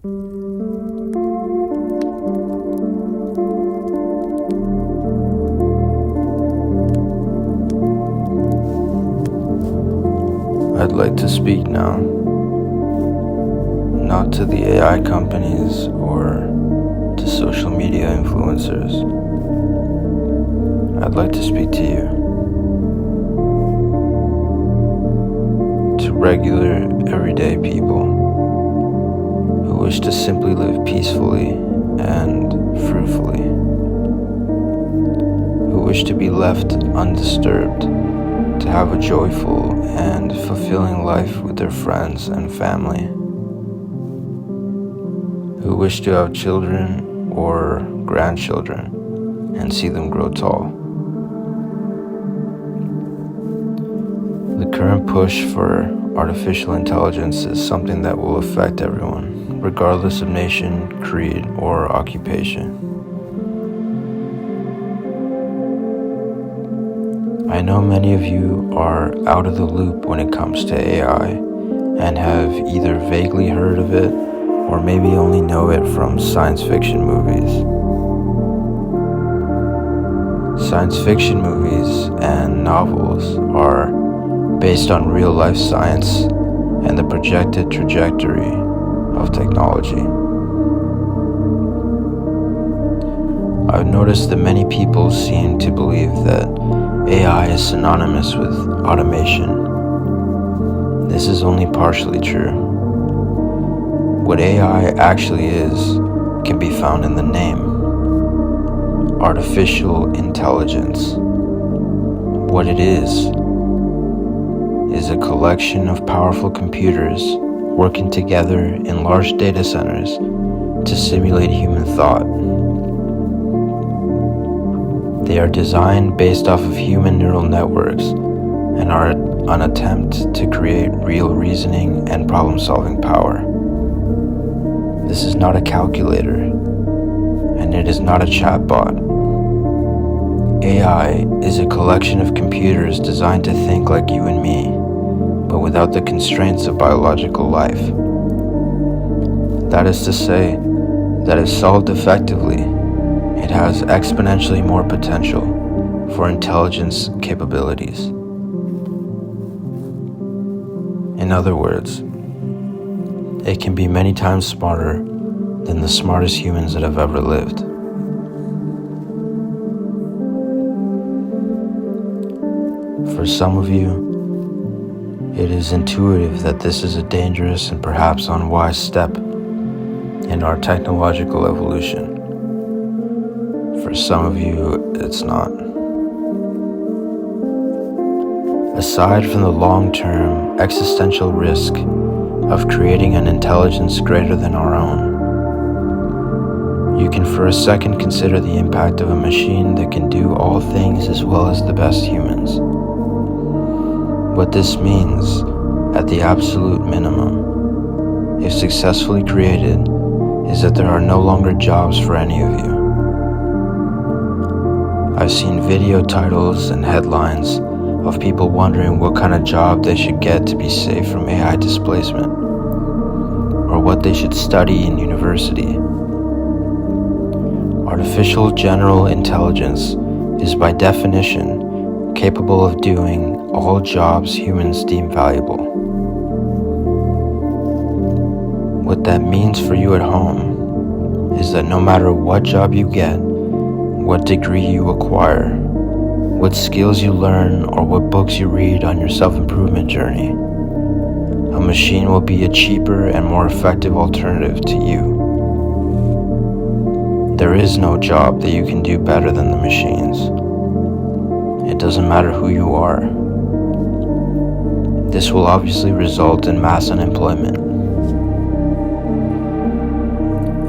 I'd like to speak now, not to the AI companies or to social media influencers. I'd like to speak to you, to regular, everyday people who wish to simply live peacefully and fruitfully, who wish to be left undisturbed, to have a joyful and fulfilling life with their friends and family, who wish to have children or grandchildren and see them grow tall. The current push for artificial intelligence is something that will affect everyone, regardless of nation, creed, or occupation. I know many of you are out of the loop when it comes to AI and have either vaguely heard of it or maybe only know it from science fiction movies. Science fiction movies and novels are based on real-life science and the projected trajectory of technology. I've noticed that many people seem to believe that AI is synonymous with automation. This is only partially true. What AI actually is can be found in the name: artificial intelligence. What it is a collection of powerful computers working together in large data centers to simulate human thought. They are designed based off of human neural networks and are an attempt to create real reasoning and problem-solving power. This is not a calculator, and it is not a chatbot. AI is a collection of computers designed to think like you and me, but without the constraints of biological life. That is to say, that if solved effectively, it has exponentially more potential for intelligence capabilities. In other words, it can be many times smarter than the smartest humans that have ever lived. For some of you, it is intuitive that this is a dangerous and perhaps unwise step in our technological evolution. For some of you, it's not. Aside from the long-term existential risk of creating an intelligence greater than our own, you can for a second consider the impact of a machine that can do all things as well as the best humans. What this means, at the absolute minimum, if successfully created, is that there are no longer jobs for any of you. I've seen video titles and headlines of people wondering what kind of job they should get to be safe from AI displacement, or what they should study in university. Artificial general intelligence is by definition capable of doing all jobs humans deem valuable. What that means for you at home is that no matter what job you get, what degree you acquire, what skills you learn, or what books you read on your self-improvement journey, a machine will be a cheaper and more effective alternative to you. There is no job that you can do better than the machines. It doesn't matter who you are. This will obviously result in mass unemployment.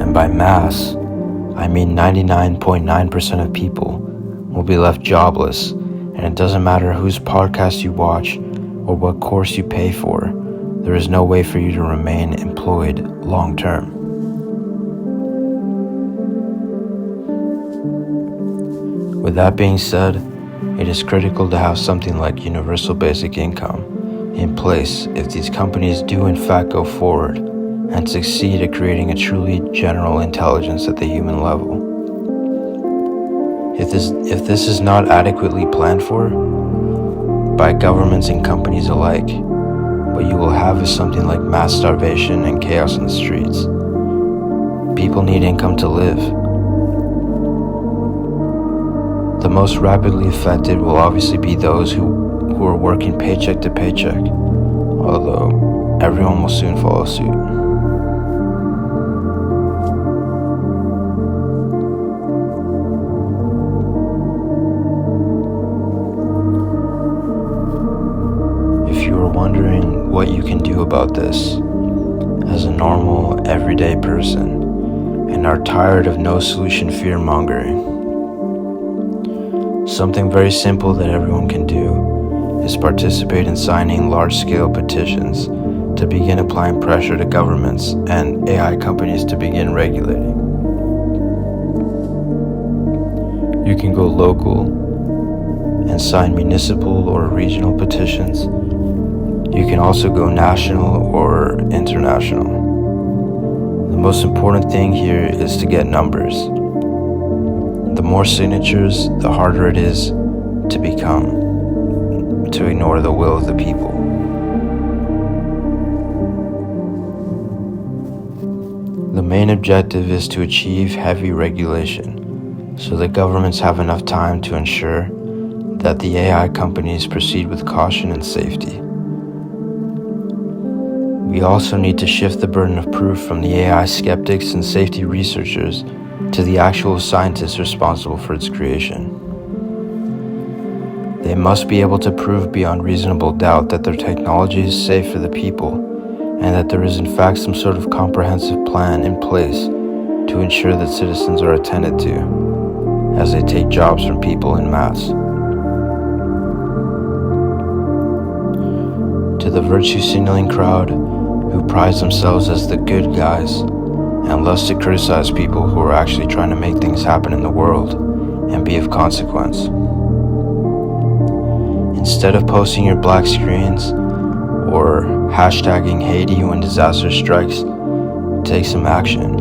And by mass, I mean 99.9% of people will be left jobless, and it doesn't matter whose podcast you watch or what course you pay for, there is no way for you to remain employed long term. With that being said, it is critical to have something like universal basic income in place if these companies do in fact go forward and succeed at creating a truly general intelligence at the human level. If this is not adequately planned for by governments and companies alike, what you will have is something like mass starvation and chaos in the streets. People need income to live. The most rapidly affected will obviously be those who are working paycheck to paycheck, although everyone will soon follow suit. If you are wondering what you can do about this as a normal, everyday person and are tired of no solution fear-mongering, something very simple that everyone can do is participate in signing large-scale petitions to begin applying pressure to governments and AI companies to begin regulating. You can go local and sign municipal or regional petitions. You can also go national or international. The most important thing here is to get numbers. The more signatures, the harder it is to ignore the will of the people. The main objective is to achieve heavy regulation, so that governments have enough time to ensure that the AI companies proceed with caution and safety. We also need to shift the burden of proof from the AI skeptics and safety researchers to the actual scientists responsible for its creation. They must be able to prove beyond reasonable doubt that their technology is safe for the people, and that there is in fact some sort of comprehensive plan in place to ensure that citizens are attended to as they take jobs from people en masse. To the virtue-signaling crowd who prize themselves as the good guys and loves to criticize people who are actually trying to make things happen in the world and be of consequence. Instead of posting your black screens or hashtagging Haiti when disaster strikes, take some action.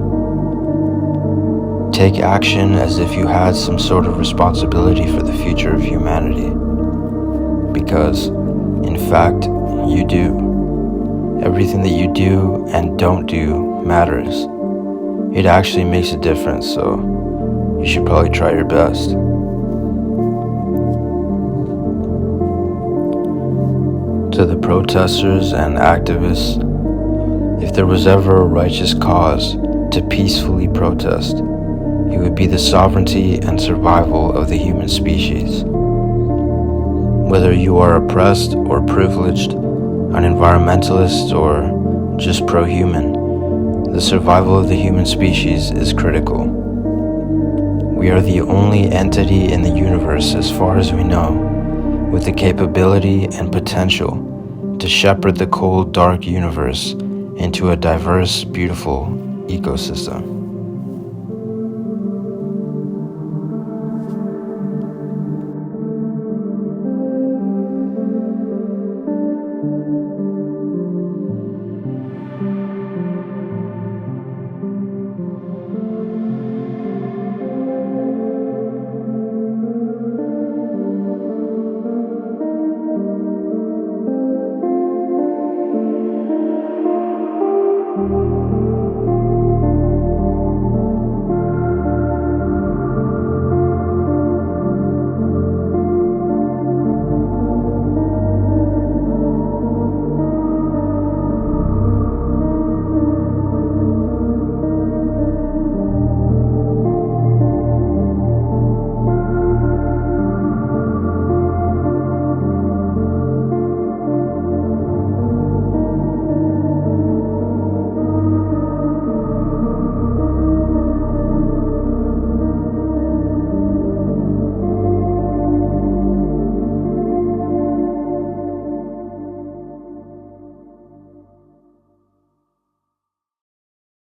Take action as if you had some sort of responsibility for the future of humanity. Because, in fact, you do. Everything that you do and don't do matters. It actually makes a difference, so you should probably try your best. To the protesters and activists, if there was ever a righteous cause to peacefully protest, it would be the sovereignty and survival of the human species. Whether you are oppressed or privileged, an environmentalist or just pro-human, the survival of the human species is critical. We are the only entity in the universe, as far as we know, with the capability and potential to shepherd the cold, dark universe into a diverse, beautiful ecosystem.